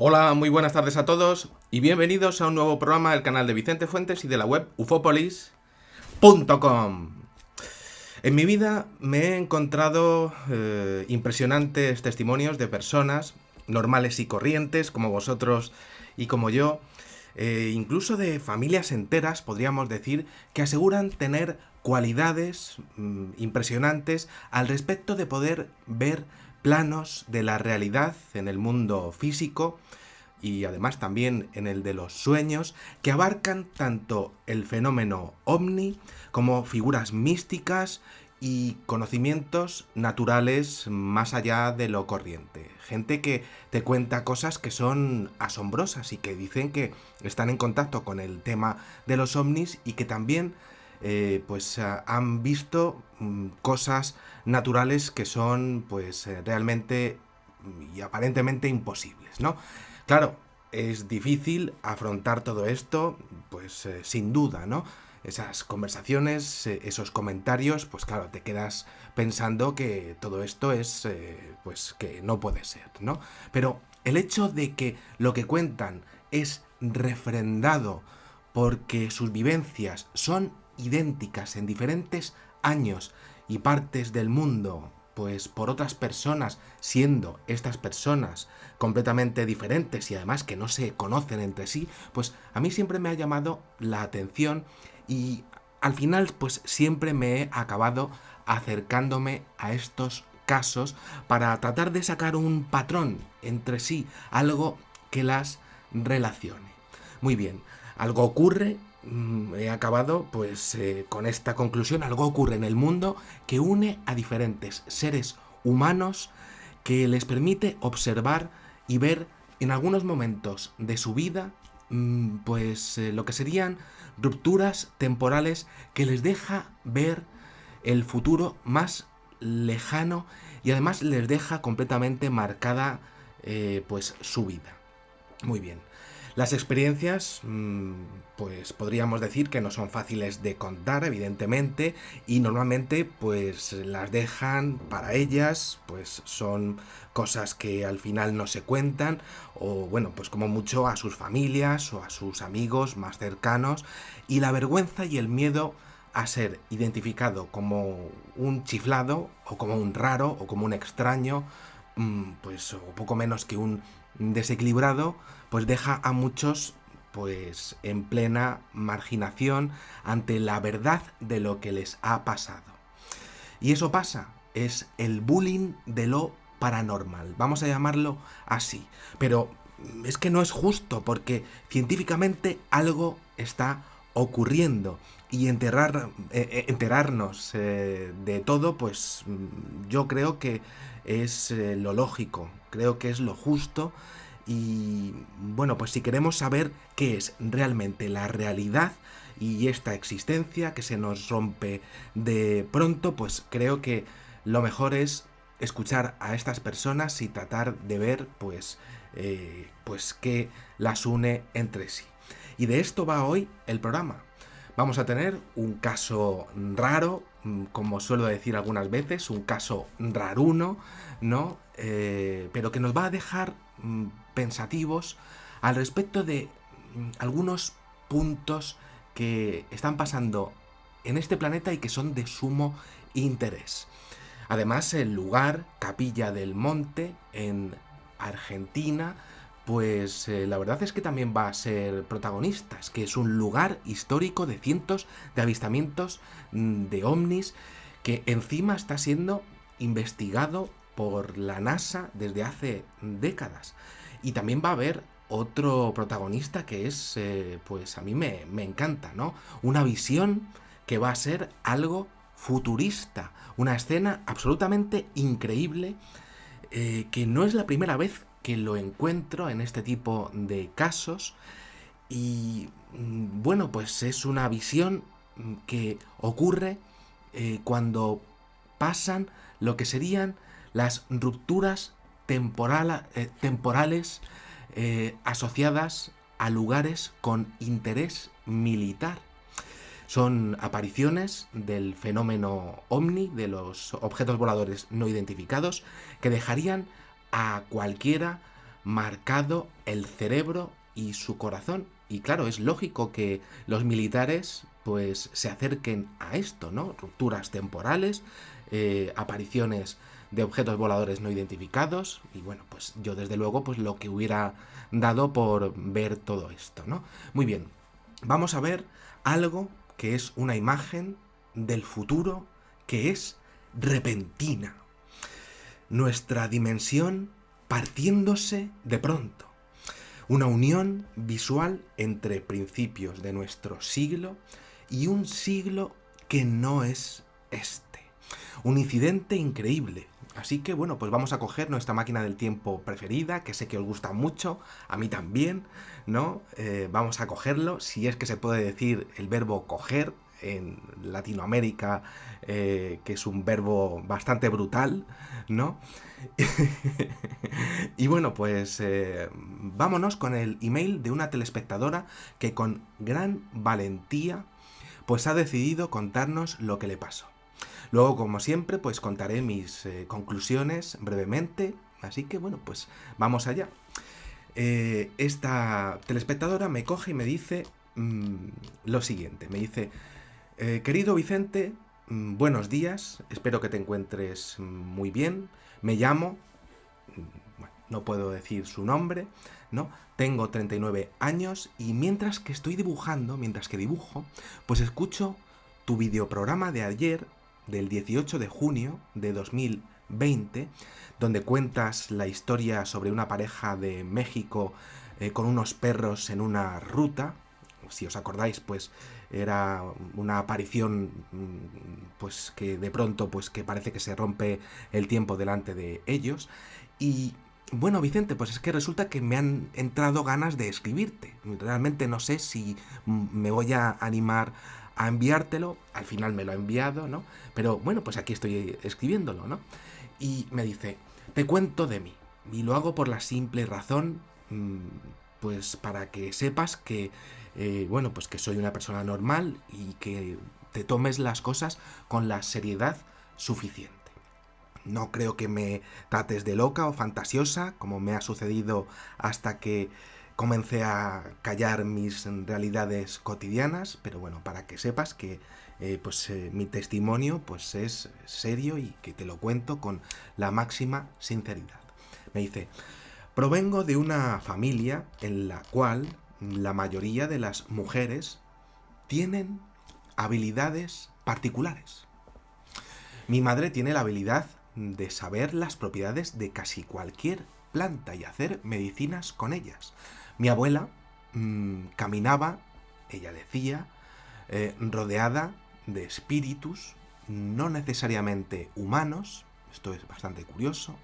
Hola, muy buenas tardes a todos y bienvenidos a un nuevo programa del canal de Vicente Fuentes y de la web ufopolis.com. En mi vida me he encontrado impresionantes testimonios de personas normales y corrientes como vosotros y como yo, incluso de familias enteras, podríamos decir, que aseguran tener cualidades impresionantes al respecto de poder ver planos de la realidad en el mundo físico y además también en el de los sueños, que abarcan tanto el fenómeno ovni como figuras místicas y conocimientos naturales más allá de lo corriente. Gente que te cuenta cosas que son asombrosas y que dicen que están en contacto con el tema de los ovnis y que también han visto cosas naturales que son realmente y aparentemente imposibles, ¿no? Claro, es difícil afrontar todo esto, sin duda, ¿no? Esas conversaciones, esos comentarios, pues claro, te quedas pensando que todo esto es, que no puede ser, ¿no? Pero el hecho de que lo que cuentan es refrendado porque sus vivencias son idénticas en diferentes años y partes del mundo, pues por otras personas, siendo estas personas completamente diferentes y además que no se conocen entre sí, pues a mí siempre me ha llamado la atención y al final pues siempre me he acabado acercándome a estos casos para tratar de sacar un patrón entre sí, algo que las relacione. Muy bien, algo ocurre, he acabado con esta conclusión, algo ocurre en el mundo que une a diferentes seres humanos que les permite observar y ver en algunos momentos de su vida lo que serían rupturas temporales que les deja ver el futuro más lejano y además les deja completamente marcada su vida. Muy bien. Las experiencias, pues podríamos decir que no son fáciles de contar, evidentemente, y normalmente pues las dejan para ellas, pues son cosas que al final no se cuentan, o bueno, pues como mucho a sus familias o a sus amigos más cercanos, y la vergüenza y el miedo a ser identificado como un chiflado, o como un raro, o como un extraño, o poco menos que un desequilibrado, pues deja a muchos pues en plena marginación ante la verdad de lo que les ha pasado. Y eso pasa, es el bullying de lo paranormal, vamos a llamarlo así. Pero es que no es justo porque científicamente algo está ocurriendo y enterarnos de todo, pues yo creo que es lo lógico, creo que es lo justo y bueno, pues si queremos saber qué es realmente la realidad y esta existencia que se nos rompe de pronto, pues creo que lo mejor es escuchar a estas personas y tratar de ver qué las une entre sí. Y de esto va hoy el programa. Vamos a tener un caso raro, como suelo decir algunas veces, un caso raruno, ¿no? Pero que nos va a dejar pensativos al respecto de algunos puntos que están pasando en este planeta y que son de sumo interés. Además, el lugar, Capilla del Monte, en Argentina, la verdad es que también va a ser protagonista. Es que es un lugar histórico de cientos de avistamientos de ovnis que encima está siendo investigado por la NASA desde hace décadas. Y también va a haber otro protagonista que es, a mí me encanta, ¿no? Una visión que va a ser algo futurista, una escena absolutamente increíble que no es la primera vez que lo encuentro en este tipo de casos y pues es una visión que ocurre cuando pasan lo que serían las rupturas temporales asociadas a lugares con interés militar. Son apariciones del fenómeno ovni, de los objetos voladores no identificados, que dejarían a cualquiera marcado el cerebro y su corazón. Y claro, es lógico que los militares pues se acerquen a esto, ¿no? Rupturas temporales, apariciones de objetos voladores no identificados, y bueno, pues yo desde luego pues lo que hubiera dado por ver todo esto, ¿no? Muy bien, vamos a ver algo que es una imagen del futuro que es repentina. Nuestra dimensión partiéndose de pronto. Una unión visual entre principios de nuestro siglo y un siglo que no es este. Un incidente increíble. Así que bueno, pues vamos a coger nuestra máquina del tiempo preferida, que sé que os gusta mucho, a mí también, ¿no? Vamos a cogerlo, si es que se puede decir el verbo coger en Latinoamérica, que es un verbo bastante brutal, ¿no? Y bueno, pues vámonos con el email de una telespectadora que con gran valentía pues ha decidido contarnos lo que le pasó. Luego, como siempre, pues contaré mis conclusiones brevemente, así que bueno, pues vamos allá. Esta telespectadora me coge y me dice lo siguiente, me dice, querido Vicente, buenos días, espero que te encuentres muy bien, me llamo, bueno, no puedo decir su nombre, ¿no? Tengo 39 años y mientras que estoy dibujando, mientras que dibujo, pues escucho tu videoprograma de ayer, del 18 de junio de 2020, donde cuentas la historia sobre una pareja de México con unos perros en una ruta. Si os acordáis, pues era una aparición pues que de pronto pues que parece que se rompe el tiempo delante de ellos. Y bueno, Vicente, pues es que resulta que me han entrado ganas de escribirte. Realmente no sé si me voy a animar a enviártelo. Al final me lo ha enviado, ¿no? Pero bueno, pues aquí estoy escribiéndolo, ¿no? Y me dice, te cuento de mí. Y lo hago por la simple razón, pues para que sepas que, bueno, pues que soy una persona normal y que te tomes las cosas con la seriedad suficiente. No creo que me trates de loca o fantasiosa, como me ha sucedido hasta que comencé a callar mis realidades cotidianas, pero bueno, para que sepas que mi testimonio pues es serio y que te lo cuento con la máxima sinceridad. Me dice, provengo de una familia en la cual la mayoría de las mujeres tienen habilidades particulares. Mi madre tiene la habilidad de saber las propiedades de casi cualquier planta y hacer medicinas con ellas. Mi abuela caminaba, ella decía, rodeada de espíritus, no necesariamente humanos, esto es bastante curioso,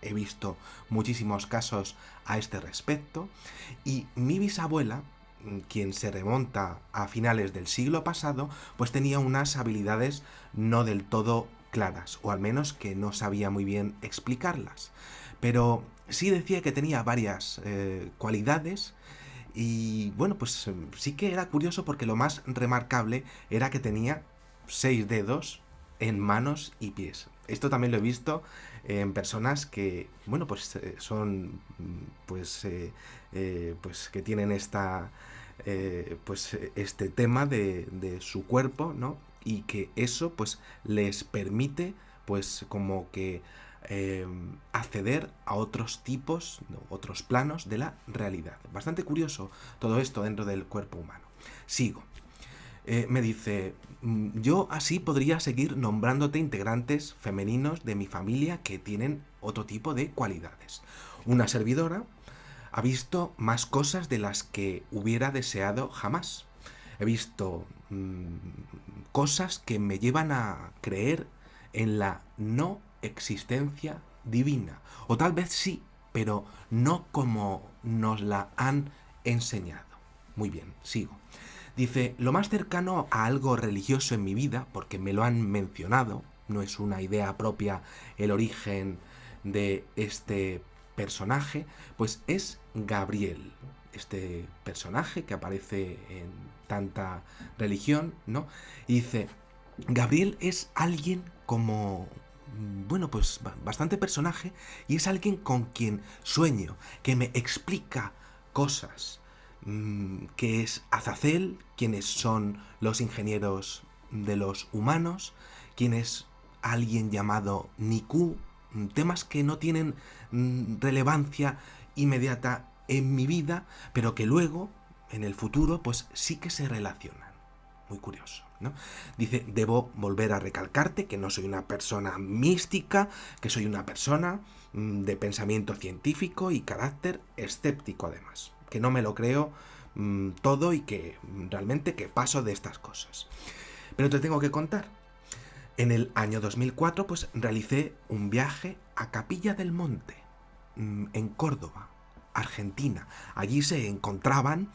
he visto muchísimos casos a este respecto, y mi bisabuela, quien se remonta a finales del siglo pasado, pues tenía unas habilidades no del todo claras, o al menos que no sabía muy bien explicarlas. Pero sí decía que tenía varias cualidades y bueno, pues sí que era curioso porque lo más remarcable era que tenía 6 dedos en manos y pies. Esto también lo he visto en personas que, bueno, pues son, pues que tienen este tema de su cuerpo, ¿no? Y que eso, pues, les permite, pues, como que acceder a otros tipos, ¿no? Otros planos de la realidad. Bastante curioso todo esto dentro del cuerpo humano. Sigo. Me dice, yo así podría seguir nombrándote integrantes femeninos de mi familia que tienen otro tipo de cualidades. Una servidora ha visto más cosas de las que hubiera deseado jamás. He visto cosas que me llevan a creer en la no existencia divina. O tal vez sí, pero no como nos la han enseñado. Muy bien, sigo. Dice, lo más cercano a algo religioso en mi vida, porque me lo han mencionado, no es una idea propia el origen de este personaje, pues es Gabriel, este personaje que aparece en tanta religión, ¿no? Y dice, Gabriel es alguien como bueno, pues bastante personaje, y es alguien con quien sueño, que me explica cosas, que es Azazel, quiénes son los ingenieros de los humanos, quién es alguien llamado Niku, temas que no tienen relevancia inmediata en mi vida, pero que luego, en el futuro, pues sí que se relacionan. Muy curioso, ¿no? Dice, debo volver a recalcarte que no soy una persona mística, que soy una persona de pensamiento científico y carácter escéptico además, que no me lo creo todo y que realmente que paso de estas cosas. Pero te tengo que contar. En el año 2004 pues realicé un viaje a Capilla del Monte, en Córdoba, Argentina. Allí se encontraban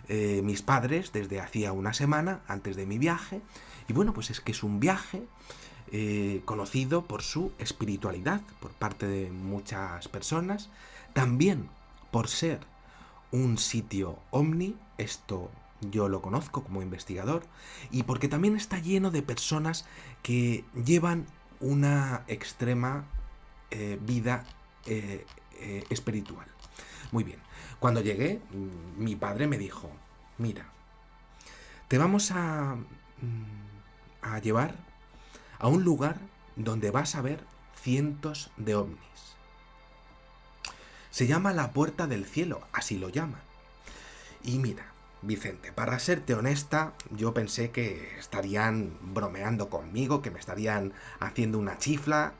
mis padres desde hacía una semana antes de mi viaje. Y bueno, pues es que es un viaje conocido por su espiritualidad por parte de muchas personas. También por ser un sitio ovni, esto yo lo conozco como investigador, y porque también está lleno de personas que llevan una extrema vida espiritual. Muy bien, cuando llegué, mi padre me dijo, mira, te vamos a llevar a un lugar donde vas a ver cientos de ovnis. Se llama la Puerta del Cielo, así lo llaman. Y mira, Vicente, para serte honesta, yo pensé que estarían bromeando conmigo, que me estarían haciendo una chifla,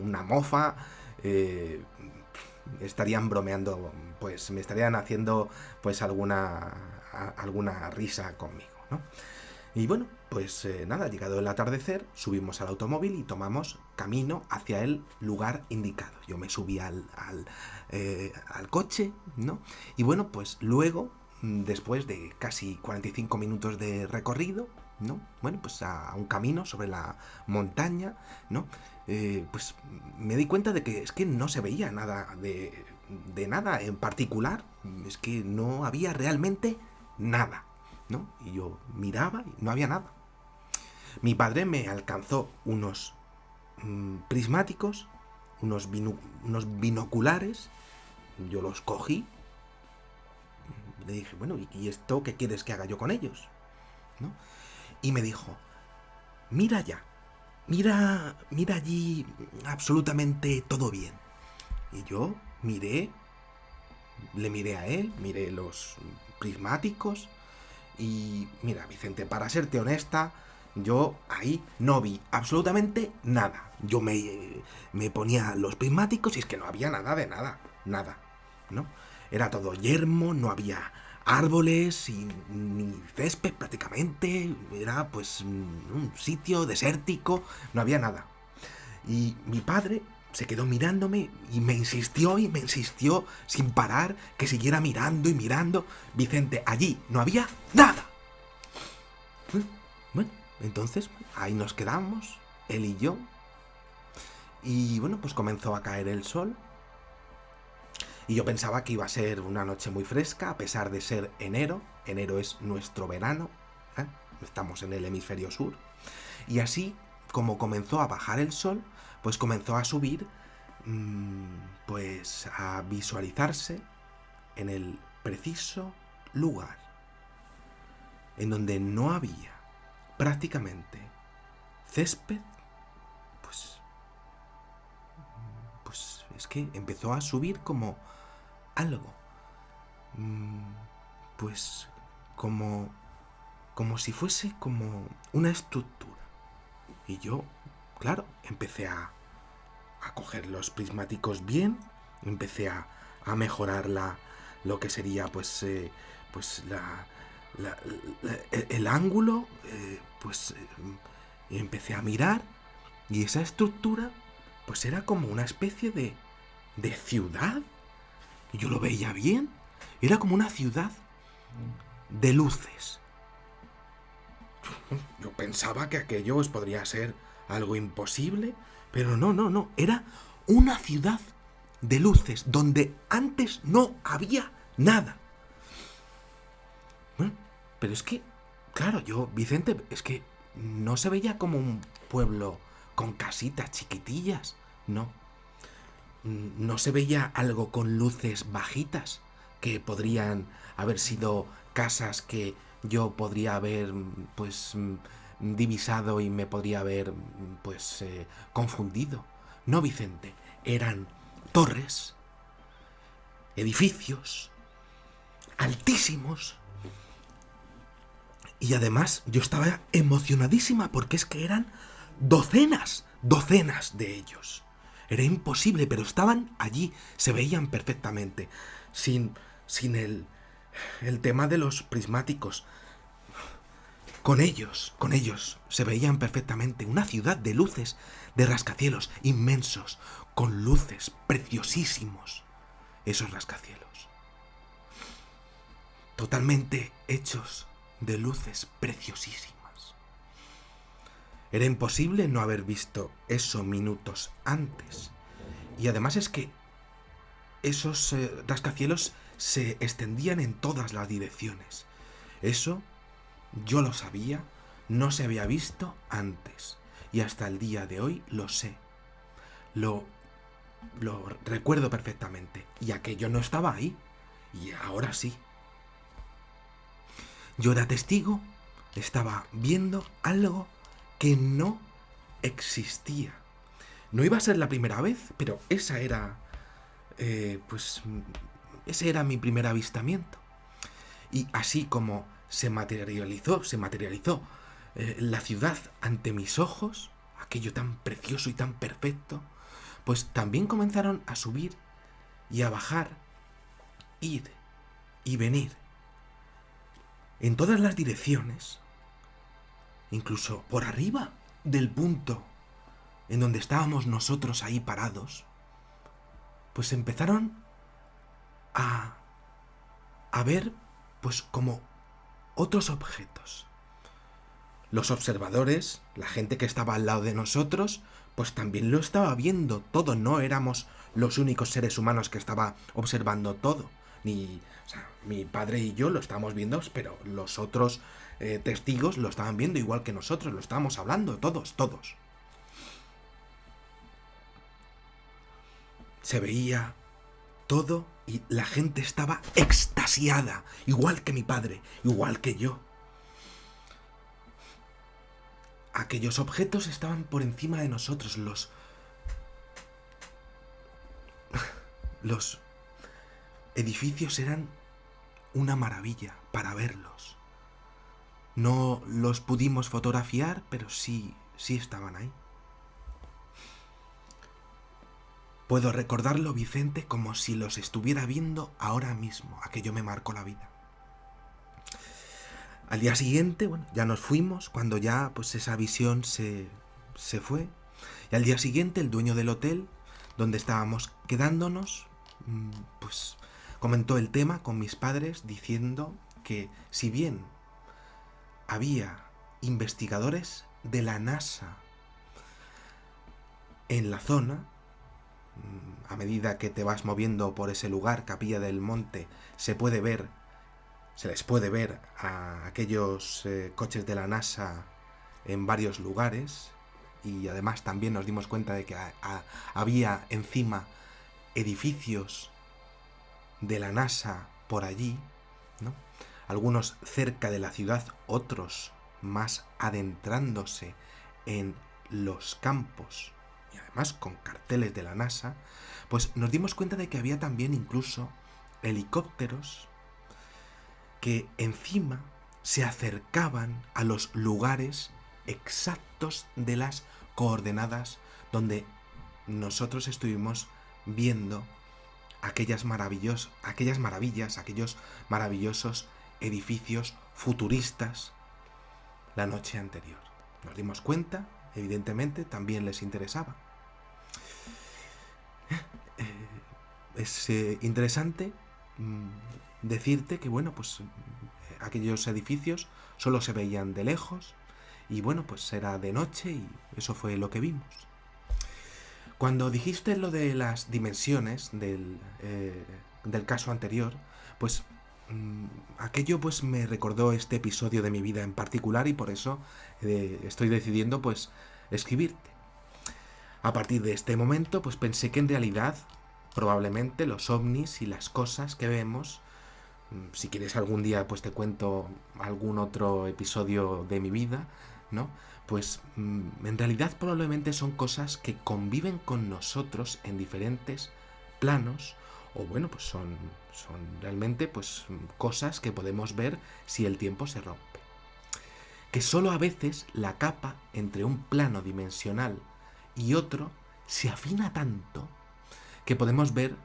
una mofa, estarían bromeando, pues me estarían haciendo pues alguna risa conmigo, ¿no? Y bueno, pues nada, llegado el atardecer, subimos al automóvil y tomamos camino hacia el lugar indicado. Yo me subí al coche, ¿no? Y bueno, pues luego, después de casi 45 minutos de recorrido, ¿no? Bueno, pues a un camino sobre la montaña, ¿no? Pues me di cuenta de que es que no se veía nada de nada en particular, es que no había realmente nada, ¿no? Y yo miraba y no había nada. Mi padre me alcanzó unos prismáticos, unos binoculares, yo los cogí, le dije, bueno, ¿y esto qué quieres que haga yo con ellos? ¿No? Y me dijo, mira ya, mira allí absolutamente todo bien. Y yo le miré a él, miré los prismáticos y mira, Vicente, para serte honesta, yo ahí no vi absolutamente nada. Yo me ponía los prismáticos y es que no había nada de nada, nada, ¿no? Era todo yermo, no había árboles y ni césped prácticamente, era pues un sitio desértico, no había nada. Y mi padre se quedó mirándome y me insistió sin parar que siguiera mirando y mirando. Vicente, allí no había nada. Bueno, entonces ahí nos quedamos, él y yo. Y bueno, pues comenzó a caer el sol. Y yo pensaba que iba a ser una noche muy fresca, a pesar de ser enero. Enero es nuestro verano, ¿eh? Estamos en el hemisferio sur. Y así, como comenzó a bajar el sol, pues comenzó a subir, pues a visualizarse en el preciso lugar en donde no había prácticamente césped, pues es que empezó a subir como algo, pues como si fuese como una estructura. Y yo, claro, empecé a coger los prismáticos bien, empecé a mejorar lo que sería pues el ángulo, y empecé a mirar, y esa estructura pues era como una especie de ciudad. Y yo lo veía bien, era como una ciudad de luces. Yo pensaba que aquello pues, podría ser algo imposible, pero no, era una ciudad de luces donde antes no había nada. Bueno, pero es que, claro, Vicente, es que no se veía como un pueblo con casitas chiquitillas. No. No se veía algo con luces bajitas que podrían haber sido casas que yo podría haber pues divisado y me podría haber pues confundido. No, Vicente, eran torres, edificios altísimos. Y además yo estaba emocionadísima porque es que eran docenas de ellos. Era imposible, pero estaban allí, se veían perfectamente, sin el tema de los prismáticos. Con ellos, se veían perfectamente una ciudad de luces, de rascacielos inmensos, con luces preciosísimos, esos rascacielos. Totalmente hechos de luces preciosísimas. Era imposible no haber visto eso minutos antes. Y además es que esos rascacielos se extendían en todas las direcciones. Eso yo lo sabía, no se había visto antes. Y hasta el día de hoy lo sé. Lo recuerdo perfectamente. Y aquello no estaba ahí. Y ahora sí. Yo era testigo, estaba viendo algo que no existía. No iba a ser la primera vez, pero ese era mi primer avistamiento. Y así como se materializó la ciudad ante mis ojos, aquello tan precioso y tan perfecto, pues también comenzaron a subir y a bajar, ir y venir, en todas las direcciones, incluso por arriba del punto en donde estábamos nosotros ahí parados, pues empezaron a ver pues como otros objetos. Los observadores, la gente que estaba al lado de nosotros, pues también lo estaba viendo todo. No éramos los únicos seres humanos que estaba observando todo. Mi padre y yo lo estábamos viendo, pero los otros testigos lo estaban viendo igual que nosotros, lo estábamos hablando, todos. Se veía todo y la gente estaba extasiada, igual que mi padre, igual que yo. Aquellos objetos estaban por encima de nosotros, los edificios eran una maravilla para verlos. No los pudimos fotografiar, pero sí estaban ahí. Puedo recordarlo, Vicente, como si los estuviera viendo ahora mismo. Aquello me marcó la vida. Al día siguiente, ya nos fuimos, cuando ya pues esa visión se fue. Y al día siguiente el dueño del hotel, donde estábamos quedándonos, pues comentó el tema con mis padres diciendo que si bien había investigadores de la NASA en la zona, a medida que te vas moviendo por ese lugar, Capilla del Monte, se les puede ver a aquellos coches de la NASA en varios lugares, y además también nos dimos cuenta de que había encima edificios de la NASA por allí, ¿no? Algunos cerca de la ciudad, otros más adentrándose en los campos, y además con carteles de la NASA. Pues nos dimos cuenta de que había también incluso helicópteros que encima se acercaban a los lugares exactos de las coordenadas donde nosotros estuvimos viendo aquellas maravillas, aquellos maravillosos edificios futuristas la noche anterior. Nos dimos cuenta, evidentemente, también les interesaba. Es interesante decirte que, aquellos edificios solo se veían de lejos y, pues era de noche y eso fue lo que vimos. Cuando dijiste lo de las dimensiones del caso anterior, pues aquello pues me recordó este episodio de mi vida en particular y por eso estoy decidiendo pues escribirte. A partir de este momento, pues pensé que en realidad probablemente los ovnis y las cosas que vemos, si quieres algún día pues te cuento algún otro episodio de mi vida, ¿no? Pues en realidad probablemente son cosas que conviven con nosotros en diferentes planos, o bueno, pues son realmente pues cosas que podemos ver si el tiempo se rompe. Que solo a veces la capa entre un plano dimensional y otro se afina tanto que podemos ver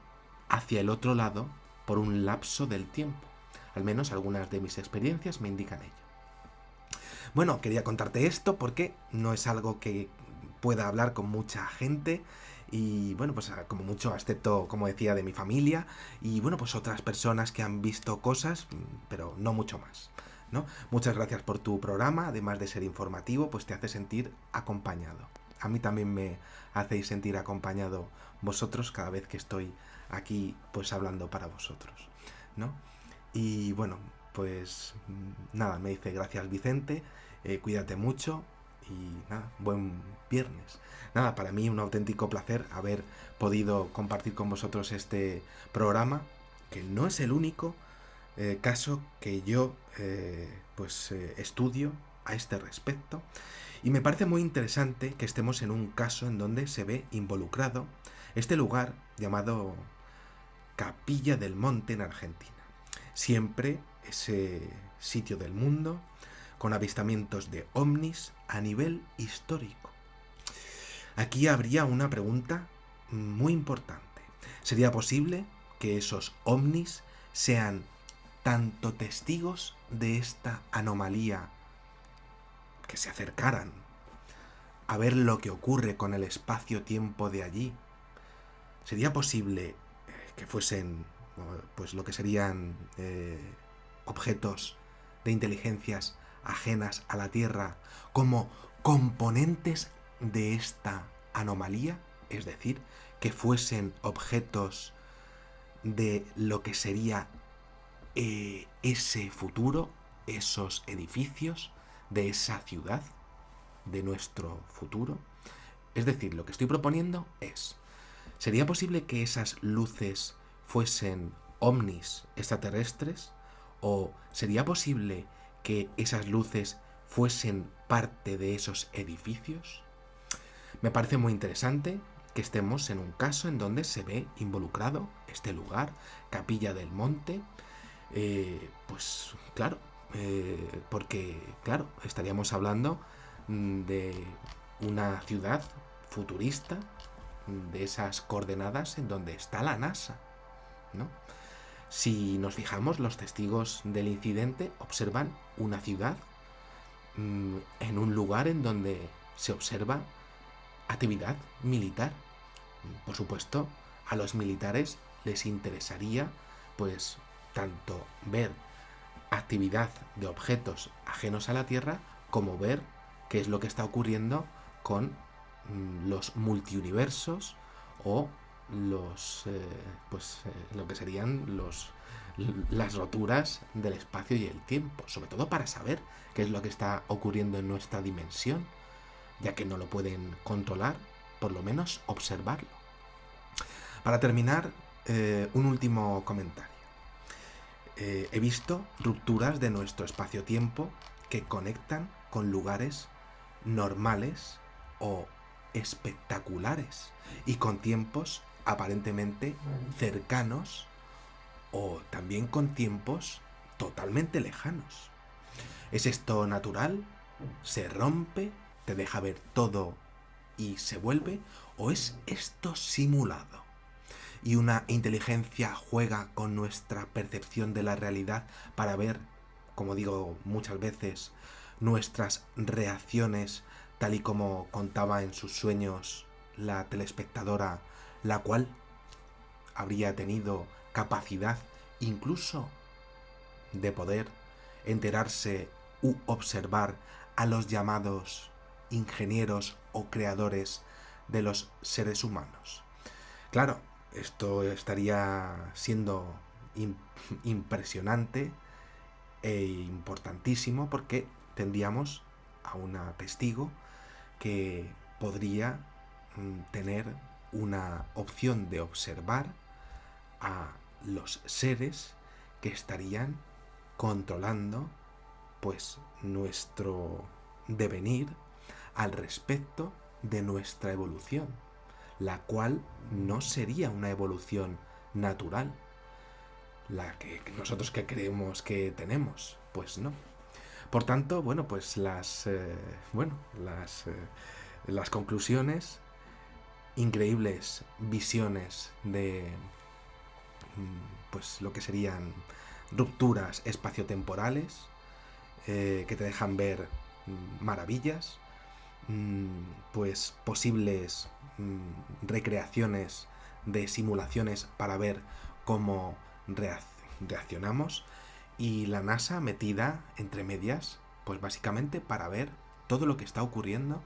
hacia el otro lado por un lapso del tiempo. Al menos algunas de mis experiencias me indican ello. Bueno, quería contarte esto porque no es algo que pueda hablar con mucha gente y bueno, pues como mucho, excepto, como decía, de mi familia y bueno, pues otras personas que han visto cosas, pero no mucho más, ¿no? Muchas gracias por tu programa, además de ser informativo, pues te hace sentir acompañado. A mí también me hacéis sentir acompañado vosotros cada vez que estoy aquí pues hablando para vosotros, ¿no? Y bueno, pues nada, me dice gracias Vicente, cuídate mucho y nada, buen viernes. Nada, para mí un auténtico placer haber podido compartir con vosotros este programa, que no es el único caso que yo estudio a este respecto. Y me parece muy interesante que estemos en un caso en donde se ve involucrado este lugar llamado Capilla del Monte en Argentina. Siempre ese sitio del mundo con avistamientos de ovnis a nivel histórico. Aquí habría una pregunta muy importante. ¿Sería posible que esos ovnis sean tanto testigos de esta anomalía que se acercaran a ver lo que ocurre con el espacio-tiempo de allí? ¿Sería posible que fuesen pues lo que serían objetos de inteligencias ajenas a la Tierra como componentes de esta anomalía? Es decir, que fuesen objetos de lo que sería ese futuro, esos edificios de esa ciudad, de nuestro futuro. Es decir, lo que estoy proponiendo es, ¿sería posible que esas luces fuesen ovnis extraterrestres? ¿O sería posible que esas luces fuesen parte de esos edificios? Me parece muy interesante que estemos en un caso en donde se ve involucrado este lugar, Capilla del Monte, pues claro, porque claro, estaríamos hablando de una ciudad futurista, de esas coordenadas en donde está la NASA, ¿no? Si nos fijamos, los testigos del incidente observan una ciudad en un lugar en donde se observa actividad militar. Por supuesto, a los militares les interesaría, pues, tanto ver actividad de objetos ajenos a la Tierra como ver qué es lo que está ocurriendo con los multiuniversos o lo que serían las roturas del espacio y el tiempo, sobre todo para saber qué es lo que está ocurriendo en nuestra dimensión, ya que no lo pueden controlar, por lo menos observarlo. Para terminar, un último comentario. He visto rupturas de nuestro espacio-tiempo que conectan con lugares normales o espectaculares y con tiempos aparentemente cercanos o también con tiempos totalmente lejanos. ¿Es esto natural? ¿Se rompe? ¿Te deja ver todo y se vuelve? ¿O es esto simulado? Y una inteligencia juega con nuestra percepción de la realidad para ver, como digo muchas veces, nuestras reacciones, tal y como contaba en sus sueños la telespectadora, la cual habría tenido capacidad incluso de poder enterarse u observar a los llamados ingenieros o creadores de los seres humanos. Claro, esto estaría siendo impresionante e importantísimo porque tendríamos a una testigo que podría tener una opción de observar a los seres que estarían controlando pues nuestro devenir al respecto de nuestra evolución, la cual no sería una evolución natural, la que nosotros que creemos que tenemos, pues no. Por tanto, bueno, pues las conclusiones, increíbles visiones de pues lo que serían rupturas espaciotemporales, que te dejan ver maravillas, pues posibles recreaciones de simulaciones para ver cómo reaccionamos, y la NASA metida entre medias, pues básicamente para ver todo lo que está ocurriendo,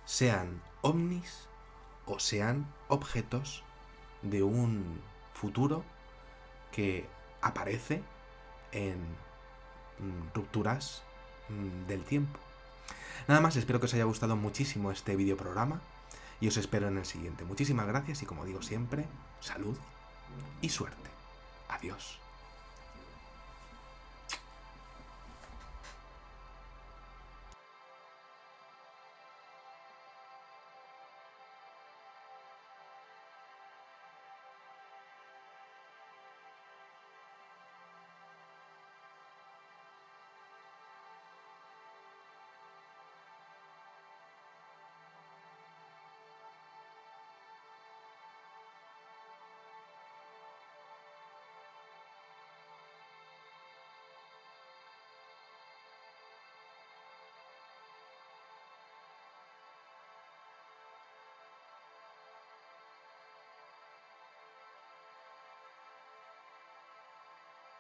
sean ovnis o sean objetos de un futuro que aparece en rupturas del tiempo. Nada más, espero que os haya gustado muchísimo este videoprograma y os espero en el siguiente. Muchísimas gracias y, como digo siempre, salud y suerte. Adiós.